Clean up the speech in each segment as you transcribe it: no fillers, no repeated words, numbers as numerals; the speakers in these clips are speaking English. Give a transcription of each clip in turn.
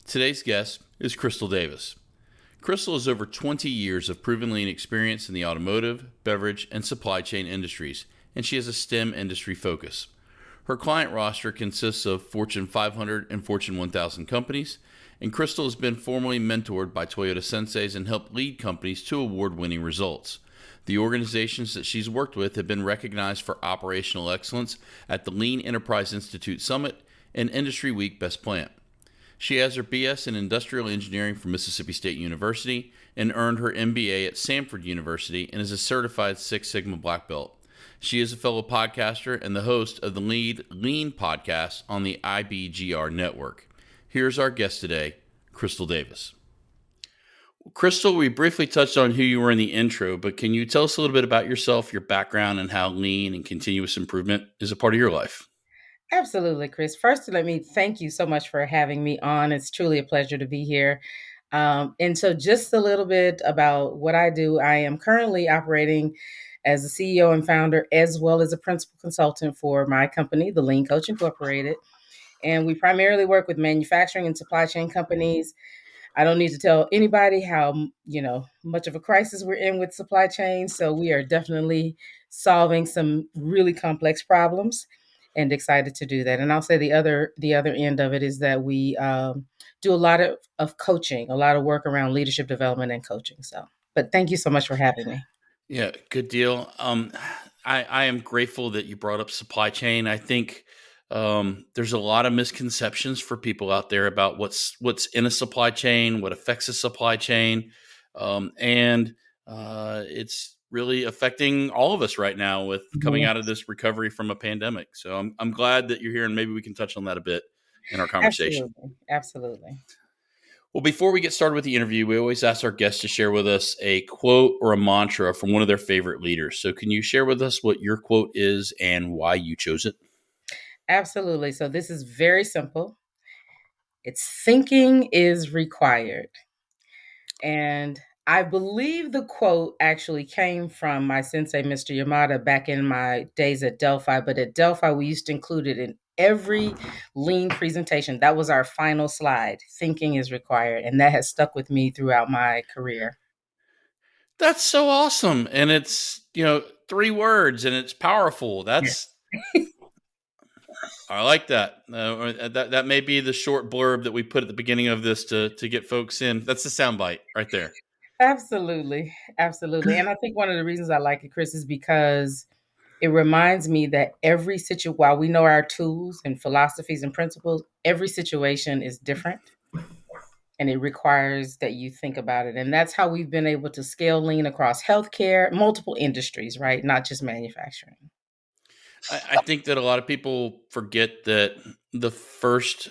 Today's guest is Crystal Davis. Crystal has over 20 years of proven lean experience in the automotive, beverage, and supply chain industries, and she has a STEM industry focus. Her client roster consists of Fortune 500 and Fortune 1000 companies, and Crystal has been formally mentored by Toyota Senseis and helped lead companies to award-winning results. The organizations that she's worked with have been recognized for operational excellence at the Lean Enterprise Institute Summit and Industry Week Best Plant. She has her BS in Industrial Engineering from Mississippi State University and earned her MBA at Samford University and is a certified Six Sigma Black Belt. She is a fellow podcaster and the host of the Lean podcast on the IBGR Network. Here's our guest today, Crystal Davis. Crystal, we briefly touched on who you were in the intro, but can you tell us a little bit about yourself, your background, and how lean and continuous improvement is a part of your life? Absolutely, Chris. First, let me thank you so much for having me on. It's truly a pleasure to be here. And so, just a little bit about what I do. I am currently operating as a CEO and founder, as well as a principal consultant for my company, the Lean Coach Incorporated. And we primarily work with manufacturing and supply chain companies. I don't need to tell anybody how much of a crisis we're in with supply chain. So we are definitely solving some really complex problems, and excited to do that. And I'll say the other end of it is that we do a lot of coaching, a lot of work around leadership development and coaching. So, but thank you so much for having me. Yeah, good deal. I am grateful that you brought up supply chain. I think there's a lot of misconceptions for people out there about what's in a supply chain, what affects a supply chain, and it's really affecting all of us right now with coming out of Yes, this recovery from a pandemic. So I'm glad that you're here, and maybe we can touch on that a bit in our conversation. absolutely, absolutely. Well, before we get started with the interview, we always ask our guests to share with us a quote or a mantra from one of their favorite leaders. So, can you share with us what your quote is and why you chose it? Absolutely. So this is very simple. It's thinking is required. And I believe the quote actually came from my sensei, Mr. Yamada, back in my days at Delphi. But at Delphi, we used to include it in every lean presentation. That was our final slide. Thinking is required. And that has stuck with me throughout my career. That's so awesome. And it's, three words and it's powerful. Yeah. I like that. That may be the short blurb that we put at the beginning of this to get folks in. That's the soundbite right there. Absolutely. Absolutely. And I think one of the reasons I like it, Chris, is because it reminds me that every situation, while we know our tools and philosophies and principles, every situation is different and it requires that you think about it. And that's how we've been able to scale lean across healthcare, multiple industries, right? Not just manufacturing. I think that a lot of people forget that the first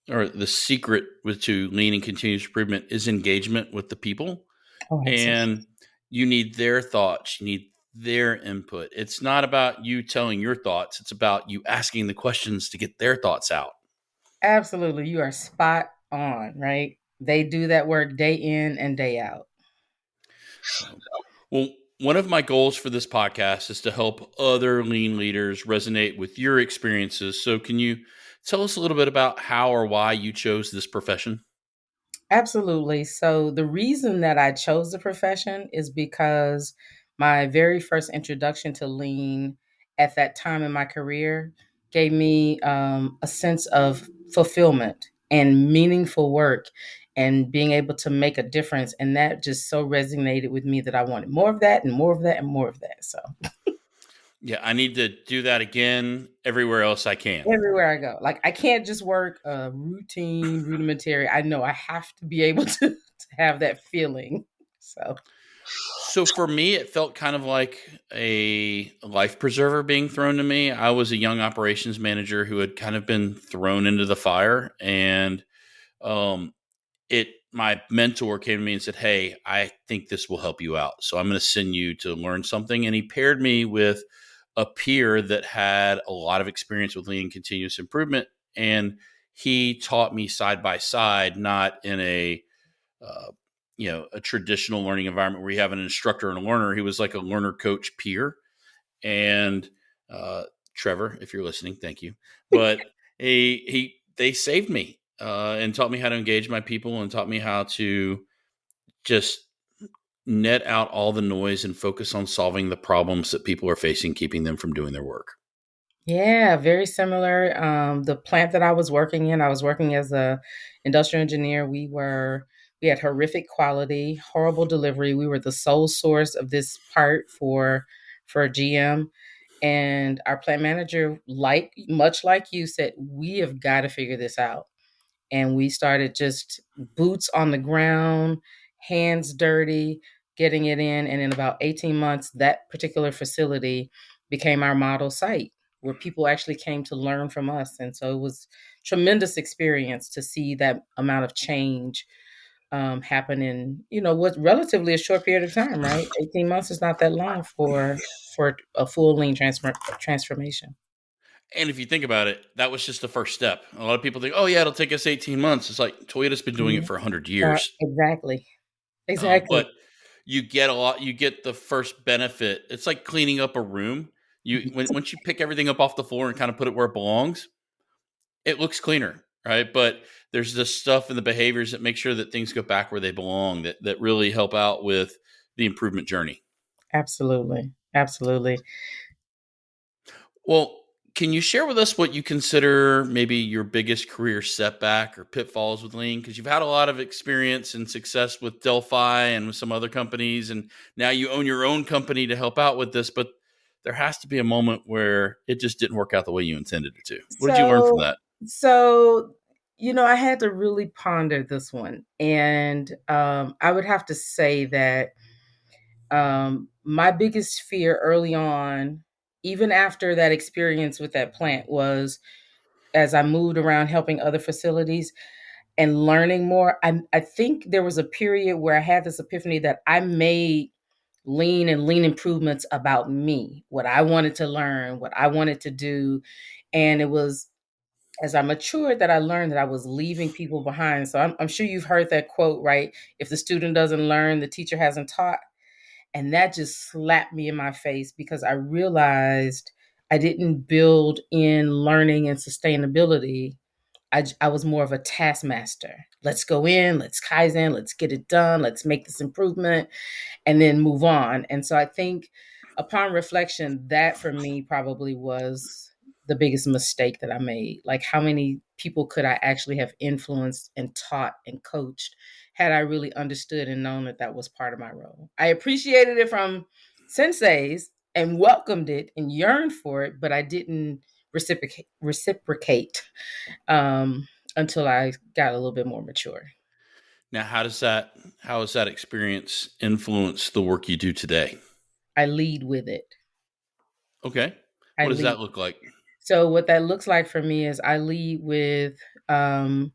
or the secret to lean and continuous improvement is engagement with the people. Oh, absolutely. And you need their thoughts, you need their input. It's not about you telling your thoughts, it's about you asking the questions to get their thoughts out. Absolutely. You are spot on, right? They do that work day in and day out. So, well, one of my goals for this podcast is to help other lean leaders resonate with your experiences. So, can you tell us a little bit about how or why you chose this profession? Absolutely. So the reason that I chose the profession is because my very first introduction to lean at that time in my career gave me a sense of fulfillment and meaningful work and being able to make a difference. And that just so resonated with me that I wanted more of that and more of that and more of that. So Yeah, I need to do that again everywhere else I can. everywhere I go, like I can't just work routine, rudimentary. I know I have to be able to have that feeling. So So for me, it felt kind of like a life preserver being thrown to me. I was a young operations manager who had kind of been thrown into the fire, and um, my mentor came to me and said, "Hey, I think this will help you out. So I'm going to send you to learn something." And he paired me with a peer that had a lot of experience with lean and continuous improvement, and he taught me side by side, not in uh, a traditional learning environment where you have an instructor and a learner. He was like a learner coach peer. And Trevor, if you're listening, thank you. But they saved me. and taught me how to engage my people and taught me how to just net out all the noise and focus on solving the problems that people are facing, keeping them from doing their work. Yeah, very similar. The plant that I was working as a industrial engineer. We had horrific quality, horrible delivery. We were the sole source of this part for GM. And our plant manager, like much like you, said, we have got to figure this out. And we started just boots on the ground, hands dirty, getting it in. And in about 18 months, that particular facility became our model site where people actually came to learn from us. And so it was tremendous experience to see that amount of change happen in, what relatively a short period of time, right? 18 months is not that long for a full lean transformation. And if you think about it, that was just the first step. A lot of people think, oh, yeah, it'll take us 18 months. It's like Toyota's been doing it Mhm. for 100 years. Exactly. Exactly. But you get a lot, you get the first benefit. It's like cleaning up a room. Once you pick everything up off the floor and kind of put it where it belongs, it looks cleaner, right? But there's this stuff and the behaviors that make sure that things go back where they belong that really help out with the improvement journey. Absolutely. Absolutely. Well, can you share with us what you consider maybe your biggest career setback or pitfalls with lean? Because you've had a lot of experience and success with Delphi and with some other companies, and now you own your own company to help out with this. But there has to be a moment where it just didn't work out the way you intended it to. What did you learn from So, that? so, I had to really ponder this one. And I would have to say that my biggest fear early on, even after that experience with that plant, was as I moved around helping other facilities and learning more. I think there was a period where I had this epiphany that I made lean and lean improvements about me, what I wanted to learn, what I wanted to do. And it was as I matured that I learned that I was leaving people behind. So I'm sure you've heard that quote, right? If the student doesn't learn, the teacher hasn't taught. And that just slapped me in my face because I realized I didn't build in learning and sustainability. I was more of a taskmaster. Let's go in, let's Kaizen, let's get it done, let's make this improvement and then move on. And so I think upon reflection, that for me probably was the biggest mistake that I made. Like, how many people could I actually have influenced and taught and coached had I really understood and known that that was part of my role? I appreciated it from senseis and welcomed it and yearned for it, but I didn't reciprocate until I got a little bit more mature. Now, how has that experience influenced the work you do today? I lead with it. Okay. I What does lead. that look like? So what that looks like for me is I lead with um,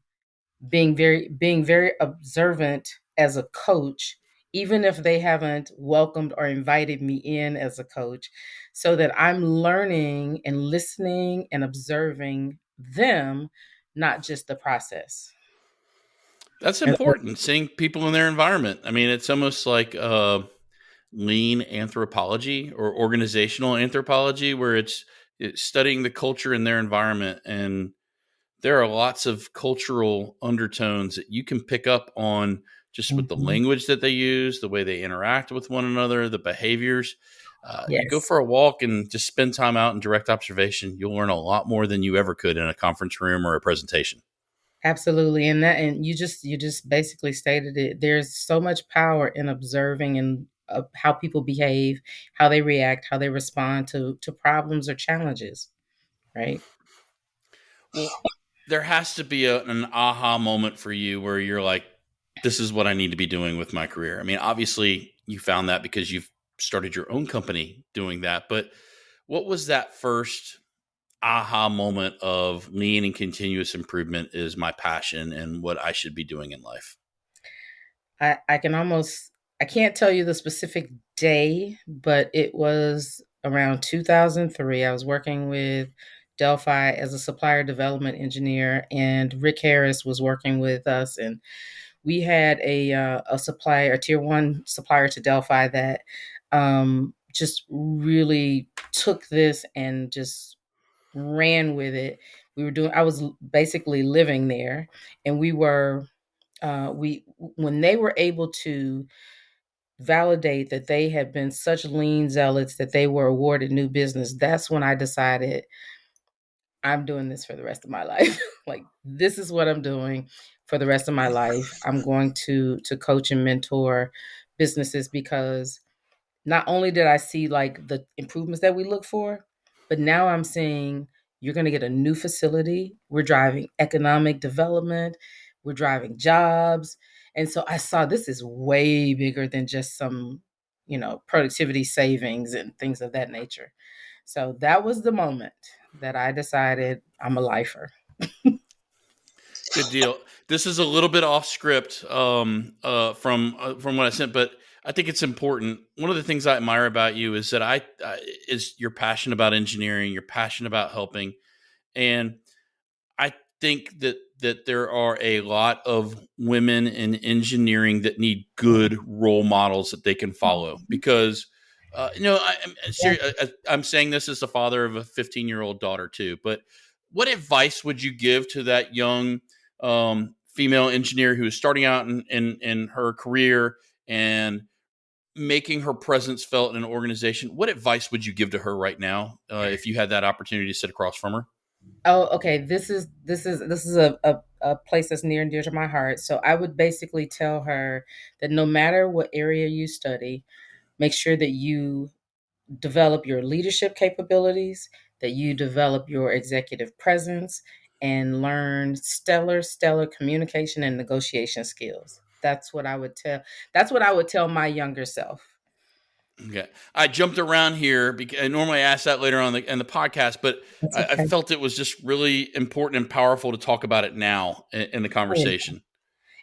being very observant as a coach, even if they haven't welcomed or invited me in as a coach, so that I'm learning and listening and observing them, not just the process. That's And so, important. Seeing people in their environment. I mean, it's almost like lean anthropology or organizational anthropology, where it's studying the culture in their environment. And there are lots of cultural undertones that you can pick up on just with the mhm. language that they use, the way they interact with one another, the behaviors. You go Yes. for a walk and just spend time out in direct observation. You'll learn a lot more than you ever could in a conference room or a presentation. Absolutely. And you just basically stated it. There's so much power in observing and how people behave, how they react, how they respond to problems or challenges, right? Well, there has to be an aha moment for you where you're like, this is what I need to be doing with my career. I mean, obviously, you found that because you've started your own company doing that. But what was that first aha moment of lean and continuous improvement is my passion and what I should be doing in life? I can almost I can't tell you the specific day, but it was around 2003. I was working with Delphi as a supplier development engineer, and Rick Harris was working with us, and we had a supplier, a tier one supplier to Delphi that just really took this and just ran with it I was basically living there, and we when they were able to validate that they had been such lean zealots that they were awarded new business, that's when I decided I'm doing this for the rest of my life. Like, this is what I'm doing for the rest of my life. I'm going to coach and mentor businesses, because not only did I see like the improvements that we look for, but now I'm seeing you're going to get a new facility. We're driving economic development, we're driving jobs. And so I saw this is way bigger than just some, productivity savings and things of that nature. So that was the moment that I decided I'm a lifer. Good deal. This is a little bit off script from what I sent, but I think it's important. One of the things I admire about you is that is you're passionate about engineering, you're passionate about helping, and I think that there are a lot of women in engineering that need good role models that they can follow because. I'm Yeah. serious. I'm saying this as the father of a 15-year-old daughter too. But what advice would you give to that young female engineer who is starting out in her career and making her presence felt in an organization? What advice would you give to her right now if you had that opportunity to sit across from her? Oh, okay. This is a place that's near and dear to my heart. So I would basically tell her that no matter what area you study, make sure that you develop your leadership capabilities, that you develop your executive presence, and learn stellar communication and negotiation skills. That's what I would tell my younger self. Okay, I jumped around here because I normally ask that later on in the podcast, but That's I okay. felt it was just really important and powerful to talk about it now in the Oh, yeah. conversation.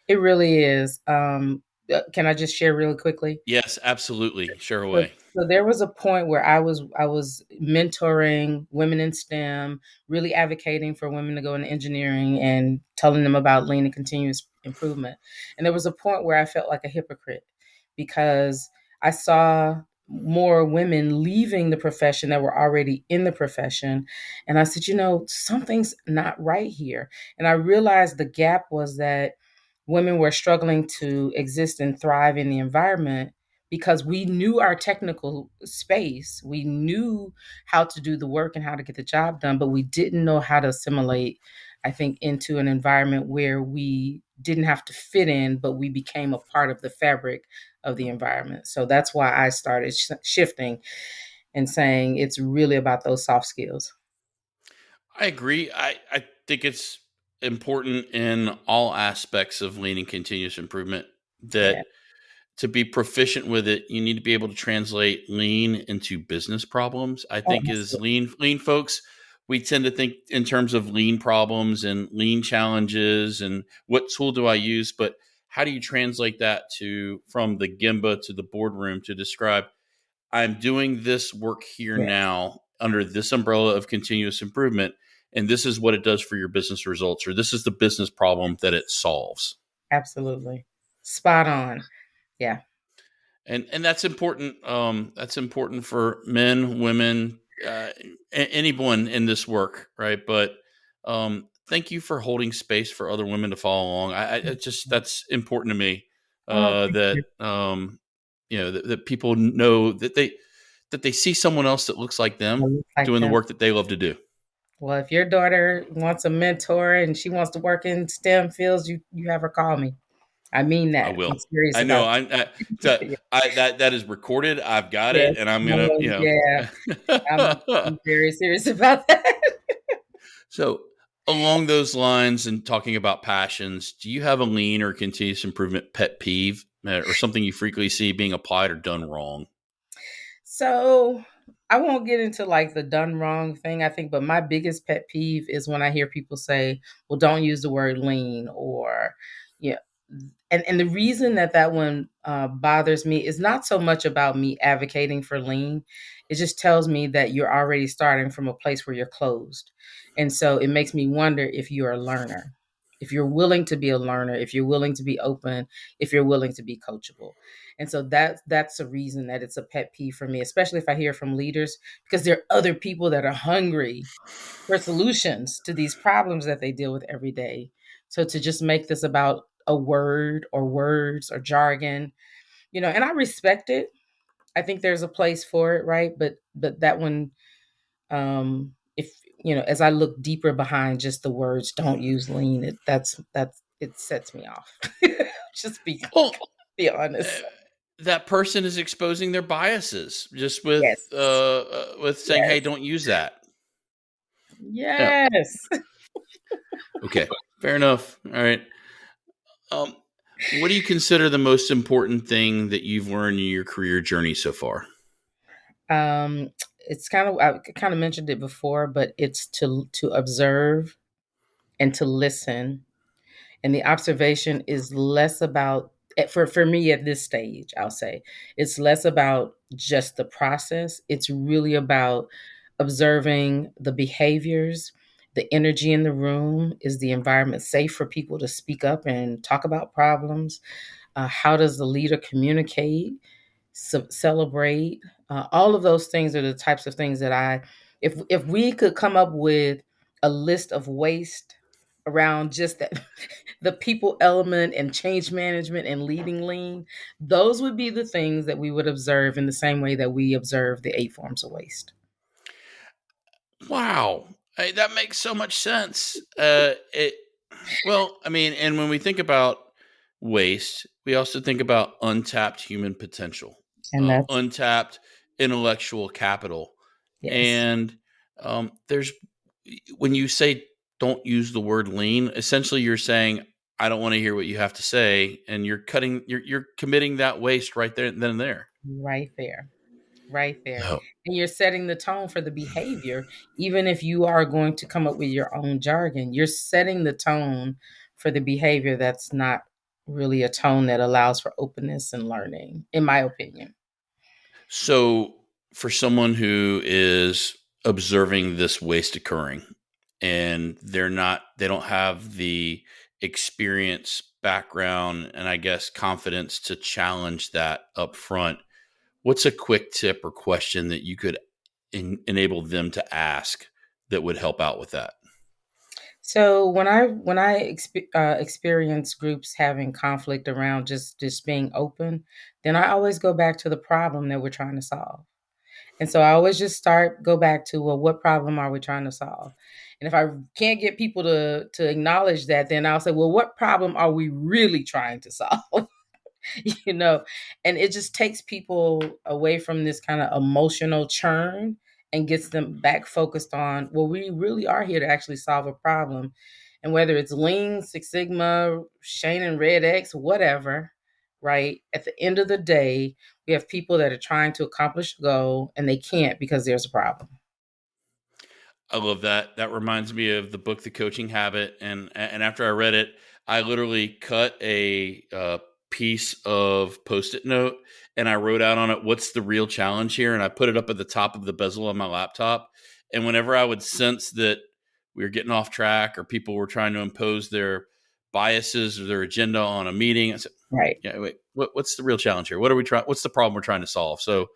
It really is. Can I just share really quickly? Yes, absolutely. Share So, away. so there was a point where I was mentoring women in STEM, really advocating for women to go into engineering and telling them about lean and continuous improvement. And there was a point where I felt like a hypocrite, because I saw more women leaving the profession that were already in the profession. And I said, something's not right here. And I realized the gap was that women were struggling to exist and thrive in the environment because we knew our technical space. We knew how to do the work and how to get the job done, but we didn't know how to assimilate, I think, into an environment where we didn't have to fit in, but we became a part of the fabric of the environment. So that's why I started shifting and saying it's really about those soft skills. I agree. I think it's important in all aspects of lean and continuous improvement that Yeah. to be proficient with it, you need to be able to translate lean into business problems. I Oh, think as absolutely. lean folks, we tend to think in terms of lean problems and lean challenges and what tool do I use, but how do you translate that to from the Gemba to the boardroom to describe I'm doing this work here Yeah, now under this umbrella of continuous improvement, and this is what it does for your business results, or this is the business problem that it solves. absolutely. Spot on. Yeah. And that's important. That's important for men, women, anyone in this work, right? But thank you for holding space for other women to follow along. I just that's important to me. Oh, thank That you. that people know that they see someone else that looks like I them look like doing the them. work that they love to do. Well, if your daughter wants a mentor and she wants to work in STEM fields, you have her call me. I mean I that. I'm will. serious I know. about That is recorded. I've got yes. it, and I'm gonna, No, yeah. I'm very serious about that. So, along those lines, and talking about passions, do you have a lean or continuous improvement pet peeve, or something you frequently see being applied or done wrong? So I won't get into like the done wrong thing, I think, but my biggest pet peeve is when I hear people say, well, don't use the word lean, or, yeah. And the reason that that one bothers me is not so much about me advocating for lean. It just tells me that you're already starting from a place where you're closed. And so it makes me wonder if you're a learner. if you're willing to be a learner, if you're willing to be open, if you're willing to be coachable. And so that's a reason that it's a pet peeve for me, especially if I hear from leaders, because there are other people that are hungry for solutions to these problems that they deal with every day. So to just make this about a word or words or jargon, and I respect it. I think there's a place for it, right? But that one, if as I look deeper behind just the words, don't use lean. That's it sets me off. Just Well, be uh, honest. that person is exposing their biases just Yes. with saying, "Hey, Yes. don't use that." Yeah. Yes. Okay. Fair enough. All right. Um, what do you consider the most important thing that you've learned in your career journey so far? Um, it's I kind of mentioned it before, but it's to observe and to listen. And the observation is less about for me at this stage, I'll say, it's less about just the process. It's really about observing the behaviors, the energy in the room. Is the environment safe for people to speak up and talk about problems? How does the leader communicate, celebrate? All of those things are the types of things that if we could come up with a list of waste around just that, the people element and change management and leading lean, those would be the things that we would observe in the same way that we observe the 8 forms of waste. Wow. Hey, that makes so much sense. Well, I mean, and when we think about waste, we also think about untapped human potential, And that's, untapped intellectual capital. yes, And there's, when you say don't use the word lean, essentially you're saying, I don't want to hear what you have to say. And you're committing that waste right there, then and there. right there. Right there. Oh. And you're setting the tone for the behavior. Even if you are going to come up with your own jargon, you're setting the tone for the behavior that's not really a tone that allows for openness and learning, in my opinion. So, for someone who is observing this waste occurring and they don't have the experience, background, and I guess confidence to challenge that up front, what's a quick tip or question that you could enable them to ask that would help out with that? So when I experience groups having conflict around just being open, then I always go back to the problem that we're trying to solve. And so I always just go back to, well, what problem are we trying to solve? And if I can't get people to acknowledge that, then I'll say, well, what problem are we really trying to solve? you know, and it just takes people away from this kind of emotional churn and gets them back focused on, well, we really are here to actually solve a problem. And whether it's Lean, Six Sigma, Shane and Red X, whatever, right? At the end of the day, we have people that are trying to accomplish a goal and they can't because there's a problem. I love that. That reminds me of the book, The Coaching Habit, and after I read it, I literally cut a piece of Post-it note and I wrote out on it, "What's the real challenge here?" And I put it up at the top of the bezel of my laptop. And whenever I would sense that we were getting off track or people were trying to impose their biases or their agenda on a meeting, I said, Right. "Yeah, wait, what's the real challenge here? What are we trying? What's the problem we're trying to solve?" So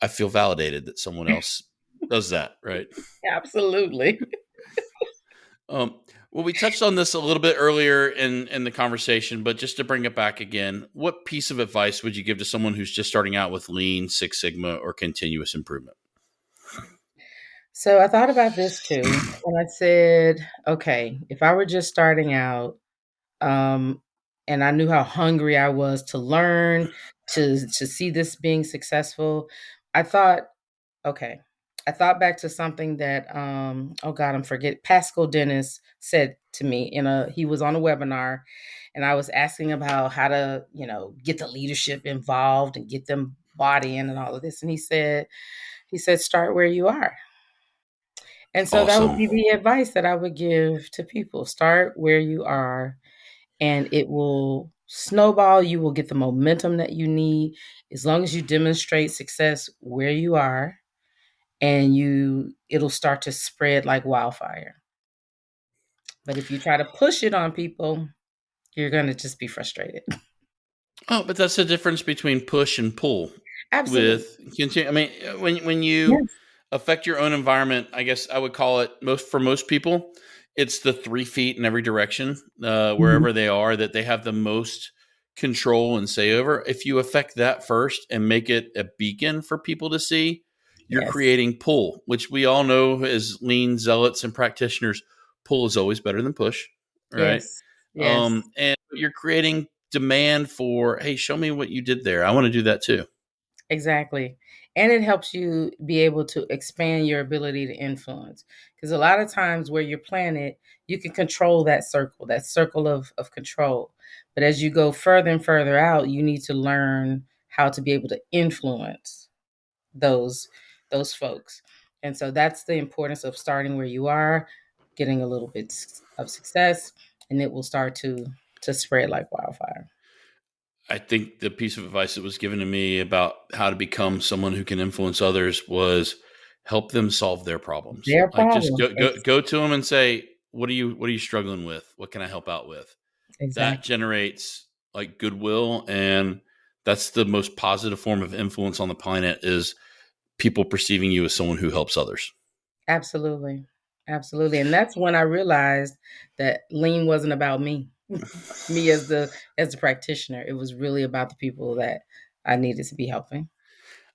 I feel validated that someone else does that, right? Absolutely. Um, well, we touched on this a little bit earlier in the conversation, but just to bring it back again, what piece of advice would you give to someone who's just starting out with Lean, Six Sigma, or continuous improvement? So I thought about this too. And I said, okay, if I were just starting out, um, and I knew how hungry I was to learn, to see this being successful, I thought, okay, I thought back to something that, oh God, I'm forget Pascal Dennis said to me he was on a webinar, and I was asking about how to, get the leadership involved and get them bought in and all of this. And he said, start where you are. And so that would Awesome. be the advice that I would give to people. Start where you are, and it will snowball. You will get the momentum that you need as long as you demonstrate success where you are, and it'll start to spread like wildfire. But if you try to push it on people, you're going to just be frustrated. Oh, but that's the difference between push and pull. Absolutely. With continue, I mean, when you Yes. affect your own environment, I guess I would call it most people, it's the 3 feet in every direction, Mhm. wherever they are, that they have the most control and say over. If you affect that first and make it a beacon for people to see, you're Yes. creating pull, which we all know as lean zealots and practitioners. Pull is always better than push, right? Yes. Yes. And you're creating demand for, hey, show me what you did there. I want to do that too. Exactly. And it helps you be able to expand your ability to influence. Because a lot of times where you're planted, you can control that circle of control. But as you go further and further out, you need to learn how to be able to influence those those folks. And so that's the importance of starting where you are, getting a little bit of success, and it will start to spread like wildfire. I think the piece of advice that was given to me about how to become someone who can influence others was help them solve their problems. Their Like just problem. go to them and say, what are you struggling with? What can I help out with? That Exactly. generates like goodwill, and that's the most positive form of influence on the planet, is people perceiving you as someone who helps others. Absolutely. Absolutely. And that's when I realized that lean wasn't about me. Me as the practitioner. It was really about the people that I needed to be helping.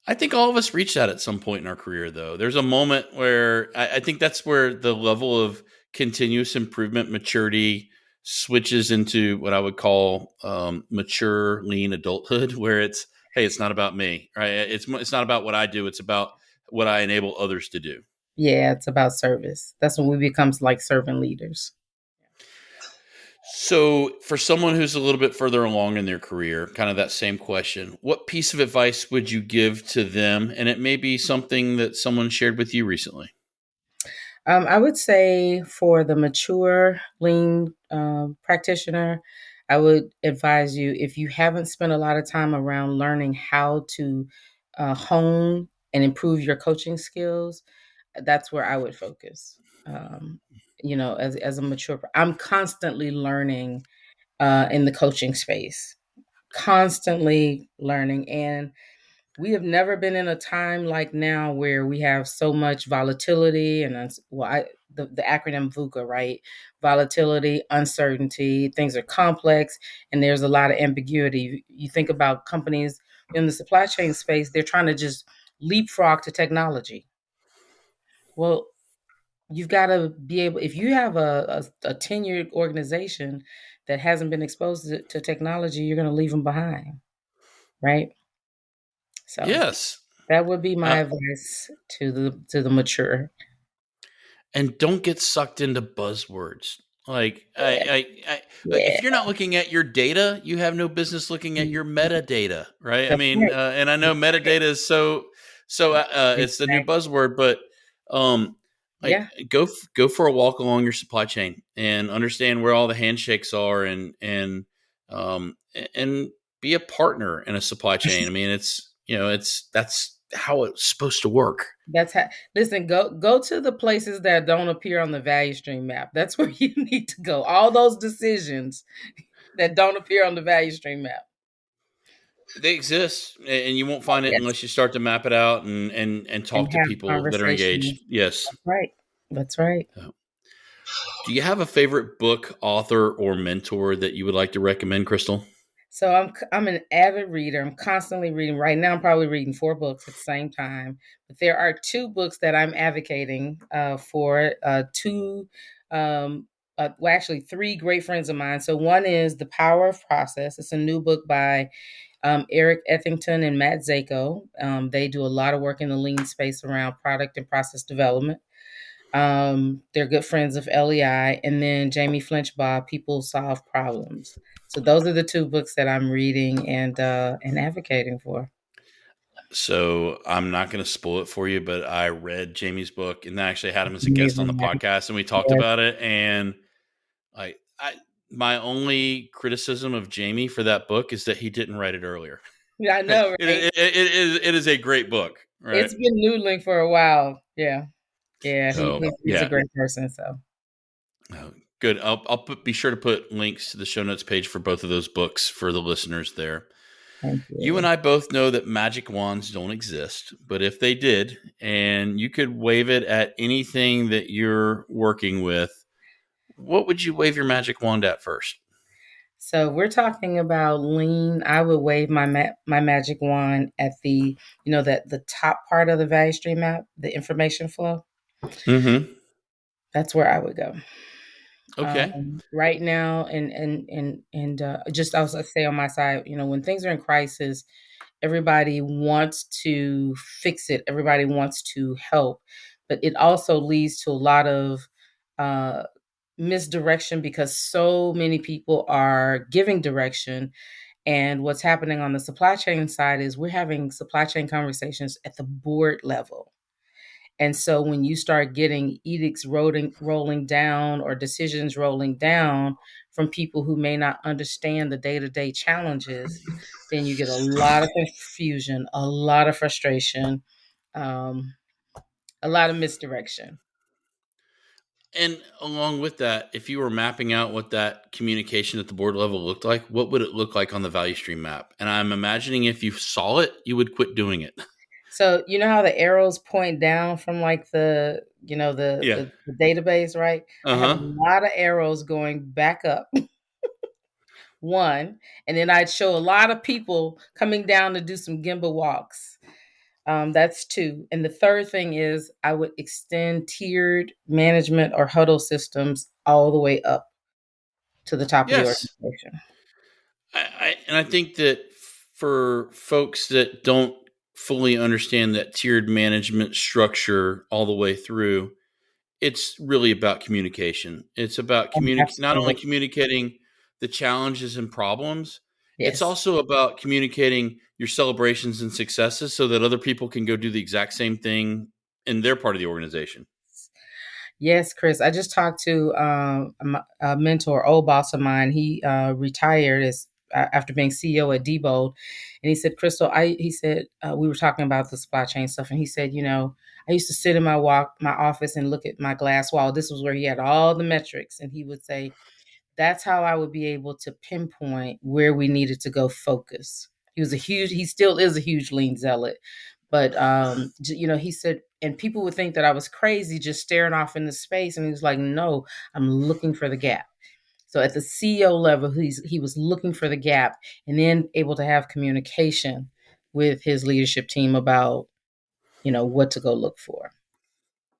I think all of us reach that at some point in our career, though. There's a moment where I think that's where the level of continuous improvement, maturity switches into what I would call mature, lean adulthood, where it's, hey, it's not about me, right? It's not about what I do. It's about what I enable others to do. Yeah, it's about service. That's when we become like servant leaders. So, for someone who's a little bit further along in their career, kind of that same question, what piece of advice would you give to them? And it may be something that someone shared with you recently. I would say for the mature lean practitioner, I would advise you if you haven't spent a lot of time around learning how to hone and improve your coaching skills, that's where I would focus. As a mature, I'm constantly learning in the coaching space, constantly learning, and we have never been in a time like now where we have so much volatility and the acronym VUCA, right? Volatility, uncertainty, things are complex, and there's a lot of ambiguity. You think about companies in the supply chain space, they're trying to just leapfrog to technology. Well, you've got to be able, if you have a tenured organization that hasn't been exposed to technology, you're going to leave them behind, right? So Yes. that would be my Uh, advice to the mature. and don't get sucked into buzzwords. Like Yeah, if yeah. you're not looking at your data, you have no business looking at Mhm. your metadata, right? I That's mean, right. and I know That's right. metadata is it's the new Exactly. buzzword, but um, like Yeah, go for a walk along your supply chain and understand where all the handshakes are, and be a partner in a supply chain. I mean, that's how it's supposed to work. that's how. Listen, go to the places that don't appear on the value stream map. That's where you need to go. All those decisions that don't appear on the value stream map They exist, and you won't find it yes, unless you start to map it out and and talk to have people that are engaged. conversations. Yes. That's right. That's right. So, do you have a favorite book, author, or mentor that you would like to recommend, Crystal? So I'm an avid reader. I'm constantly reading. Right now, I'm probably reading 4 books at the same time. But there are 2 books that I'm advocating for. Two, well, actually, 3 great friends of mine. So one is The Power of Process. It's a new book by Eric Ethington and Matt Zako. They do a lot of work in the lean space around product and process development. They're good friends of LEI, and then Jamie Flinchbaugh, People Solve Problems. So those are the 2 books that I'm reading and advocating for. So I'm not going to spoil it for you, but I read Jamie's book and I actually had him as a guest on the Amazing. podcast, and we talked Yes. about it. And I my only criticism of Jamie for that book is that he didn't write it earlier. Yeah, I it, know, right? it is a great book, right? It's been noodling for a while. Yeah, yeah. So He's a yeah, great person. So Good. Be sure to put links to the show notes page for both of those books for the listeners there. Thank You and you. I both know that magic wands don't exist, but if they did, and you could wave it at anything that you're working with, what would you wave your magic wand at first? So we're talking about lean. I would wave my magic wand at that the top part of the value stream map, the information flow. Mm-hmm. That's where I would go. Okay. Right now, and just I was gonna say on my side, when things are in crisis, everybody wants to fix it. Everybody wants to help, but it also leads to a lot of uh, misdirection because so many people are giving direction. And what's happening on the supply chain side is we're having supply chain conversations at the board level. And so when you start getting edicts rolling down or decisions rolling down from people who may not understand the day-to-day challenges, then you get a lot of confusion, a lot of frustration, um, a lot of misdirection. And along with that, if you were mapping out what that communication at the board level looked like, what would it look like on the value stream map? And I'm imagining if you saw it, you would quit doing it. So you know how the arrows point down from like Yeah. the database, right? I have a Uh-huh. lot of arrows going back up, one, and then I'd show a lot of people coming down to do some Gemba walks. That's two. And the third thing is I would extend tiered management or huddle systems all the way up to the top of the Yes. organization. And I think that for folks that don't fully understand that tiered management structure all the way through, it's really about communication. It's about not only Absolutely. communicating the challenges and problems, it's Yes. also about communicating your celebrations and successes so that other people can go do the exact same thing in their part of the organization. Yes, Chris. I just talked to a mentor, old boss of mine. He retired after being CEO at Diebold, and he said, "Crystal, he said we were talking about the supply chain stuff, and he said, I used to sit in my office and look at my glass wall. This was where he had all the metrics, and he would say, that's how I would be able to pinpoint where we needed to go focus. He still is a huge lean zealot, but he said, and people would think that I was crazy just staring off into space, and he was like, no, I'm looking for the gap. So at the CEO level, he was looking for the gap, and then able to have communication with his leadership team about what to go look for.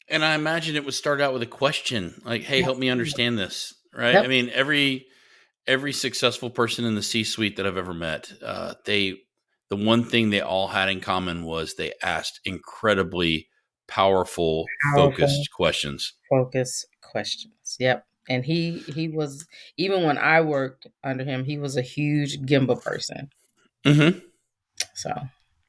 And I imagine it would start out with a question like, "Hey, help me understand this." Right? I Yep. mean, every successful person in the C-suite that I've ever met, the one thing they all had in common was they asked incredibly powerful, Powerful focused questions. focus questions. Yep. And he was, even when I worked under him, he was a huge Gimba person. Mm-hmm. So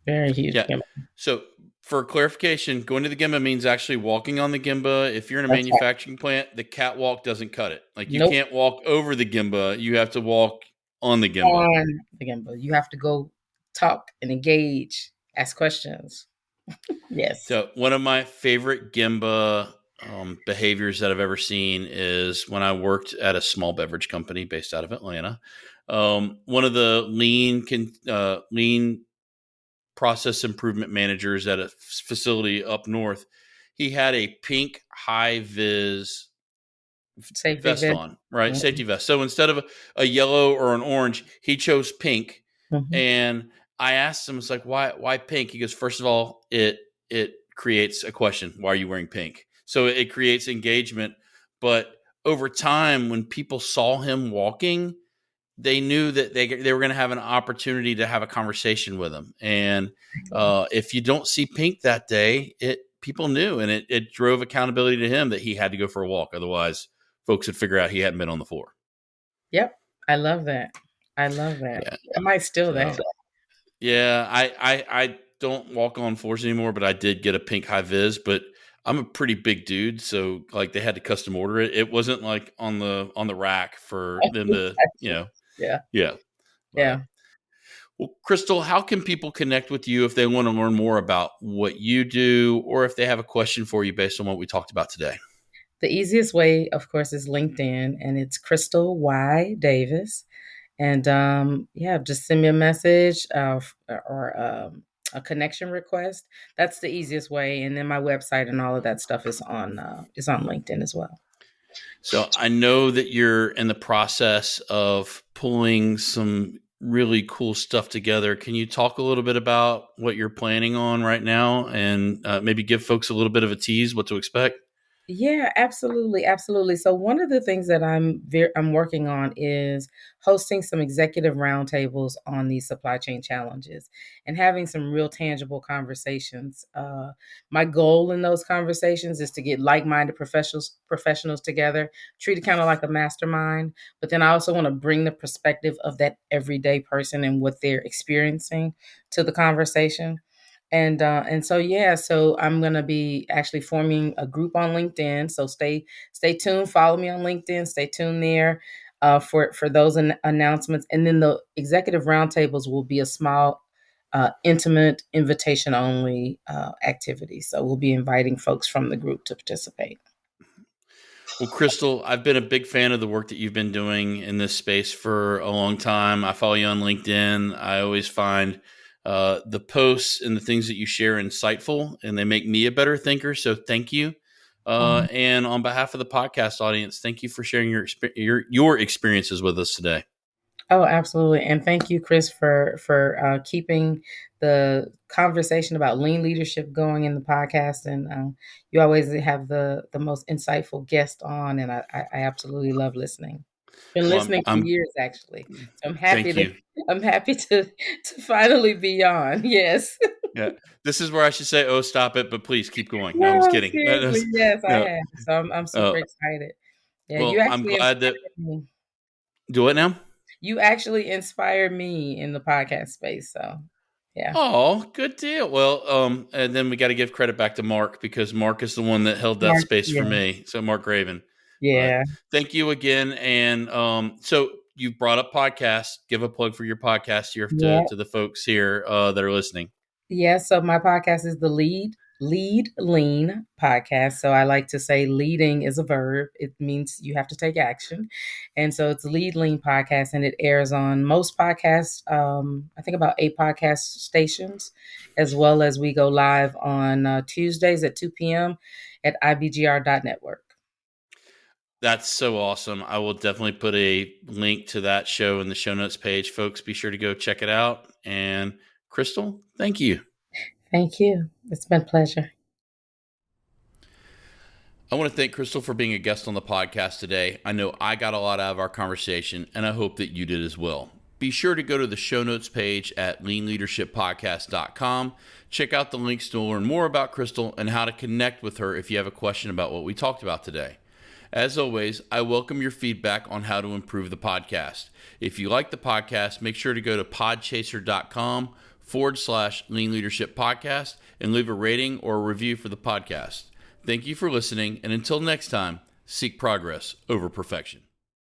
very huge Yeah. Gimba. So for clarification, going to the Gemba means actually walking on the Gemba. If you're in a That's right. manufacturing plant, the catwalk doesn't cut it. Like you Nope. can't walk over the Gemba; you have to walk on the Gemba. On the Gimba. You have to go talk and engage, ask questions. Yes. So one of my favorite Gemba behaviors that I've ever seen is when I worked at a small beverage company based out of Atlanta. One of the lean process improvement managers at a facility up north, he had a pink high vis Safety vest event. on, right? Mm-hmm. Safety vest. So instead of a yellow or an orange, he chose pink. Mm-hmm. And I asked him, it's like, why pink? He goes, first of all, it creates a question. Why are you wearing pink? So it creates engagement. But over time, when people saw him walking, they knew that they were going to have an opportunity to have a conversation with him. And if you don't see pink that day, people knew, and it drove accountability to him that he had to go for a walk. Otherwise, folks would figure out he hadn't been on the floor. Yep. I love that. I love that. Yeah. I might steal So that. yeah, I don't walk on floors anymore, but I did get a pink high vis. But I'm a pretty big dude, so like they had to custom order it. It wasn't like on the rack for them to, Yeah. yeah. But Yeah. well, Crystal, how can people connect with you if they want to learn more about what you do or if they have a question for you based on what we talked about today? The easiest way, of course, is LinkedIn, and it's Crystal Y. Davis. And yeah, just send me a message or a connection request. That's the easiest way. And then my website and all of that stuff is on LinkedIn as well. So I know that you're in the process of pulling some really cool stuff together. Can you talk a little bit about what you're planning on right now and maybe give folks a little bit of a tease what to expect? Yeah, absolutely, absolutely. So one of the things that I'm working on is hosting some executive roundtables on these supply chain challenges and having some real tangible conversations. My goal in those conversations is to get like-minded professionals together, treat it kind of like a mastermind. But then I also want to bring the perspective of that everyday person and what they're experiencing to the conversation. And so yeah, so I'm gonna be actually forming a group on LinkedIn. So stay tuned. Follow me on LinkedIn. Stay tuned there for those announcements. And then the executive roundtables will be a small, intimate, invitation only activity. So we'll be inviting folks from the group to participate. Well, Crystal, I've been a big fan of the work that you've been doing in this space for a long time. I follow you on LinkedIn. I always find the posts and the things that you share insightful, and they make me a better thinker. So thank you. And on behalf of the podcast audience, thank you for sharing your experiences with us today. Oh, absolutely. And thank you, Chris, for keeping the conversation about lean leadership going in the podcast. And you always have the most insightful guest on, and I absolutely love listening. Been Well, listening for years, actually. So thank you. I'm happy to finally be on. Yes. Yeah, this is where I should say, "Oh, stop it!" But please keep going. No, I'm just No, kidding. seriously. Yes, I No. have. So I'm super Uh, excited. Yeah, you well, I'm actually glad that. inspired me. Do it now. You actually inspired me in the podcast space. So yeah. Oh, good deal. Well, and then we got to give credit back to Mark because Mark is the one that held that Mark, space for yeah. me. So, Mark Raven. But Yeah. thank you again. And so you brought up podcasts. Give a plug for your podcast here Yeah. to the folks here that are listening. Yeah. So my podcast is the Lead Lean podcast. So I like to say leading is a verb. It means you have to take action. And so it's Lead Lean podcast, and it airs on most podcasts, I think about 8 podcast stations, as well as we go live on Tuesdays at 2 p.m. at IBGR Network. That's so awesome. I will definitely put a link to that show in the show notes page. Folks, be sure to go check it out. And Crystal, thank you. Thank you. It's been a pleasure. I want to thank Crystal for being a guest on the podcast today. I know I got a lot out of our conversation, and I hope that you did as well. Be sure to go to the show notes page at leanleadershippodcast.com. Check out the links to learn more about Crystal and how to connect with her if you have a question about what we talked about today. As always, I welcome your feedback on how to improve the podcast. If you like the podcast, make sure to go to podchaser.com/Lean Leadership Podcast and leave a rating or a review for the podcast. Thank you for listening, and until next time, seek progress over perfection.